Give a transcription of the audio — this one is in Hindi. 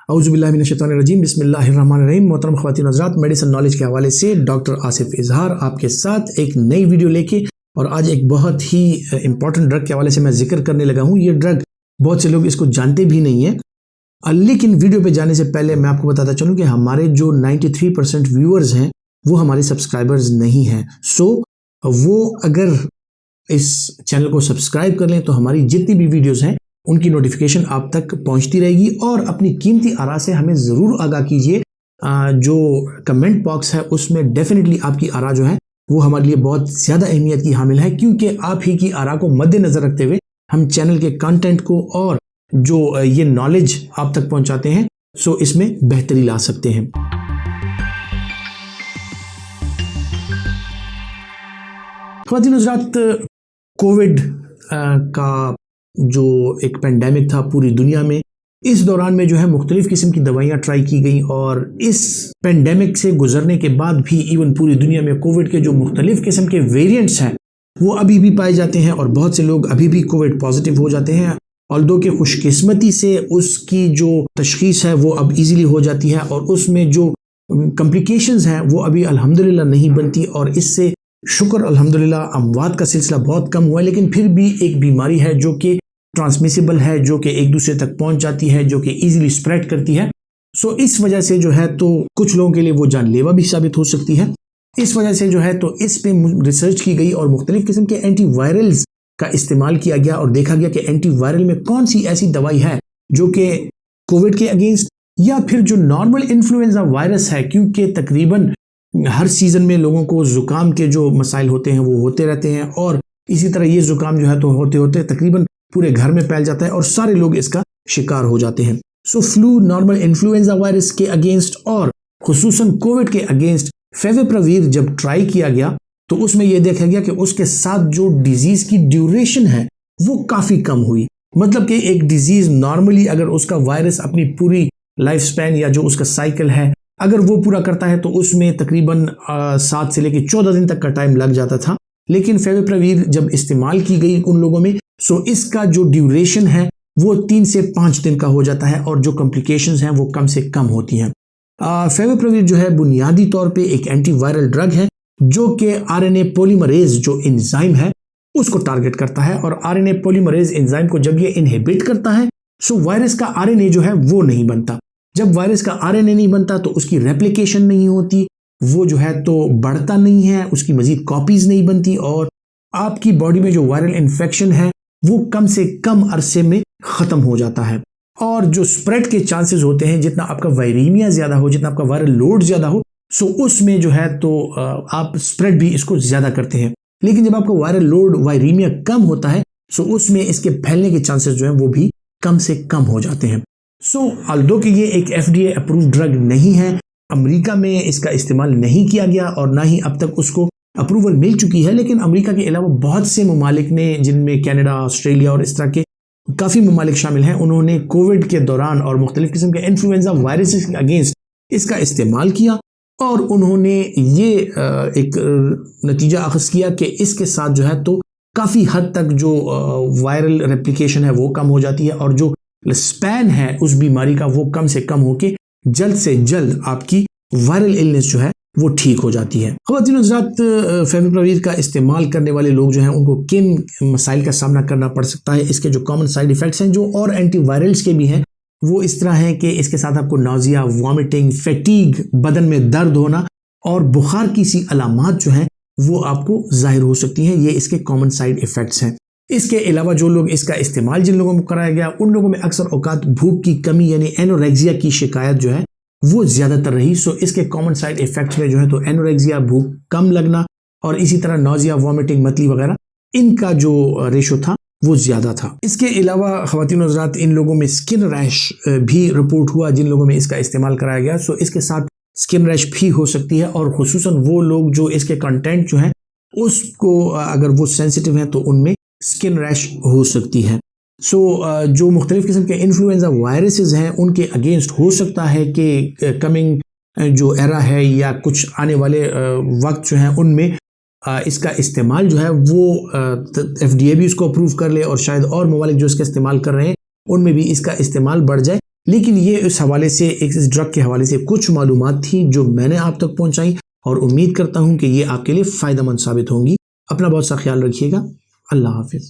औज़ुबिल्लाहिमिनश्शैतानिर्रजीम बिस्मिल्लाहिर्रहमानिर्रहीम। मोहतरम ख़वातीन हज़रात, मेडिसिन नॉलेज के हवाले से डॉक्टर आसिफ इजहार आपके साथ एक नई वीडियो लेके, और आज एक बहुत ही इंपॉर्टेंट ड्रग के हवाले से मैं जिक्र करने लगा हूँ। ये ड्रग बहुत से लोग इसको जानते भी नहीं है, लेकिन वीडियो पे जाने से पहले मैं आपको बताता चलूँ कि हमारे जो 93% व्यूअर्स हैं वो हमारे सब्सक्राइबर्स नहीं हैं। सो वो अगर इस चैनल को सब्सक्राइब कर लें तो हमारी जितनी भी वीडियोस हैं उनकी नोटिफिकेशन आप तक पहुंचती रहेगी। और अपनी कीमती आरा से हमें ज़रूर आगाह कीजिए। जो कमेंट बॉक्स है उसमें डेफिनेटली आपकी आरा जो है वो हमारे लिए बहुत ज़्यादा अहमियत की हामिल है, क्योंकि आप ही की आरा को मद्देनज़र रखते हुए हम चैनल के कंटेंट को और जो ये नॉलेज आप तक पहुंचाते हैं सो इसमें बेहतरी ला सकते हैं। ख़वातीन हज़रात, कोविड का जो एक पेंडेमिक था पूरी दुनिया में, इस दौरान में जो है मुख्तलिफ किस्म की दवाइयाँ ट्राई की गई, और इस पेंडेमिक से गुजरने के बाद भी इवन पूरी दुनिया में कोविड के जो मुख्तलिफ किस्म के वेरिएंट्स हैं वो अभी भी पाए जाते हैं, और बहुत से लोग अभी भी कोविड पॉजिटिव हो जाते हैं। ऑल्दो कि खुशकिस्मती से उसकी जो तशखीस है वो अब इजीली हो जाती है, और उसमें जो कॉम्प्लिकेशंस हैं वो अभी अल्हम्दुलिल्लाह नहीं बनती, और इससे शुक्र अल्हम्दुलिल्लाह अमवात का सिलसिला बहुत कम हुआ है। लेकिन फिर भी एक बीमारी है जो कि ट्रांसमिसिबल है, जो कि एक दूसरे तक पहुंच जाती है, जो कि इजीली स्प्रेड करती है। सो इस वजह से जो है तो कुछ लोगों के लिए वो जानलेवा भी साबित हो सकती है। इस वजह से जो है तो इस पे रिसर्च की गई और मुख्तलिफ किस्म के एंटीवायरल्स का इस्तेमाल किया गया, और देखा गया कि एंटीवायरल में कौन सी ऐसी दवाई है जो कि कोविड के अगेंस्ट या फिर जो नॉर्मल इन्फ्लुएंजा वायरस है, क्योंकि तकरीबन हर सीजन में लोगों को जुकाम के जो मसाइल होते हैं वो होते रहते हैं, और इसी तरह ये जुकाम जो है तो होते होते तकरीबन पूरे घर में फैल जाता है और सारे लोग इसका शिकार हो जाते हैं। सो फ्लू, नॉर्मल इन्फ्लुएंजा वायरस के अगेंस्ट और खुसूसन कोविड के अगेंस्ट फेविपिराविर जब ट्राई किया गया तो उसमें यह देखा गया कि उसके साथ जो डिजीज की ड्यूरेशन है वो काफी कम हुई। मतलब कि एक डिजीज नॉर्मली अगर उसका वायरस अपनी पूरी लाइफ स्पैन या जो उसका साइकिल है अगर वो पूरा करता है तो उसमें तकरीबन 7 से लेकर 14 दिन तक का टाइम लग जाता था, लेकिन फेविपिराविर जब इस्तेमाल की गई उन लोगों में सो इसका जो ड्यूरेशन है वो 3 से 5 दिन का हो जाता है, और जो कॉम्प्लिकेशंस हैं वो कम से कम होती हैं। फेविपिराविर जो है बुनियादी तौर पे एक एंटीवायरल ड्रग है जो कि आरएनए पॉलीमरेज जो एंजाइम है उसको टारगेट करता है, और आरएनए पॉलीमरेज एंजाइम को जब ये इनहिबिट करता है सो वायरस का आरएनए जो है वो नहीं बनता। जब वायरस का आरएनए नहीं बनता तो उसकी रेप्लिकेशन नहीं होती, वो जो है तो बढ़ता नहीं है, उसकी मजीद कॉपीज नहीं बनती, और आपकी बॉडी में जो वायरल इन्फेक्शन है वो कम से कम अरसे में खत्म हो जाता है। और जो स्प्रेड के चांसेस होते हैं, जितना आपका वायरीमिया ज्यादा हो, जितना आपका वायरल लोड ज्यादा हो, सो उसमें जो है तो आप स्प्रेड भी इसको ज्यादा करते हैं। लेकिन जब आपका वायरल लोड, वायरीमिया कम होता है सो उसमें इसके फैलने के चांसेस जो है वो भी कम से कम हो जाते हैं। सो ऑल्दो कि ये एक FDA अप्रूव्ड ड्रग नहीं है, अमेरिका में इसका इस्तेमाल नहीं किया गया और ना ही अब तक उसको अप्रूवल मिल चुकी है, लेकिन अमेरिका के अलावा बहुत से ममालिक ने, जिनमें कनाडा, ऑस्ट्रेलिया और इस तरह के काफ़ी ममालिक शामिल हैं, उन्होंने कोविड के दौरान और मुख्तलिफ किस्म के इन्फ्लुएंजा वायरसेस के अगेंस्ट इसका इस्तेमाल किया, और उन्होंने ये एक नतीजा अखज़ किया कि इसके साथ जो है तो काफ़ी हद तक जो वायरल रेप्लिकेशन है वो कम हो जाती है, और जो स्पैन है उस बीमारी का वो कम से कम होके जल्द से जल्द आपकी वायरल इलनेस जो है वो ठीक हो जाती है। ख़वातीन हज़रात, फेविपिराविर का इस्तेमाल करने वाले लोग जो हैं उनको किन मसाइल का सामना करना पड़ सकता है, इसके जो कॉमन साइड इफ़ेक्ट्स हैं जो और एंटीवायरल्स के भी हैं वो इस तरह हैं कि इसके साथ आपको नाजिया, वॉमिटिंग, फैटीग, बदन में दर्द होना और बुखार की सी अलामात जो हैं वो आपको जाहिर हो सकती हैं। ये इसके कॉमन साइड इफ़ेक्ट्स हैं। इसके अलावा जो लोग इसका इस्तेमाल जिन लोगों को कराया गया उन लोगों में अक्सर औकात भूख की कमी यानी एनोरेक्सिया की शिकायत जो है वो ज़्यादातर रही। सो इसके कॉमन साइड इफ़ेक्ट्स में जो है तो एनोरेक्सिया, भूख कम लगना, और इसी तरह नाजिया, वॉमिटिंग, मतली वगैरह, इनका जो रेशो था वो ज़्यादा था। इसके अलावा ख़वातीन हज़रात, इन लोगों में स्किन रैश भी रिपोर्ट हुआ जिन लोगों में इसका इस्तेमाल कराया गया। सो इसके साथ स्किन रैश भी हो सकती है, और खुसूसन वो लोग जो इसके कंटेंट जो हैं उसको अगर वो सेंसिटिव हैं तो उनमें स्किन रैश हो सकती है। सो जो मुख्तलिफ किस्म के इन्फ्लुएंजा वायरसेस हैं उनके अगेंस्ट हो सकता है कि कमिंग जो एरा है या कुछ आने वाले वक्त जो हैं उनमें इसका इस्तेमाल जो है वो FDA भी इसको अप्रूव कर ले, और शायद और ममालिक जो इसका इस्तेमाल कर रहे हैं उनमें भी इसका इस्तेमाल बढ़ जाए। लेकिन ये इस हवाले से, इस ड्रग के हवाले से कुछ मालूमात थी जो मैंने आप तक पहुंचाई और उम्मीद करता हूं कि ये आपके लिए फ़ायदेमंद साबित होंगी। अपना बहुत सा ख्याल रखिएगा। अल्लाह हाफिज़।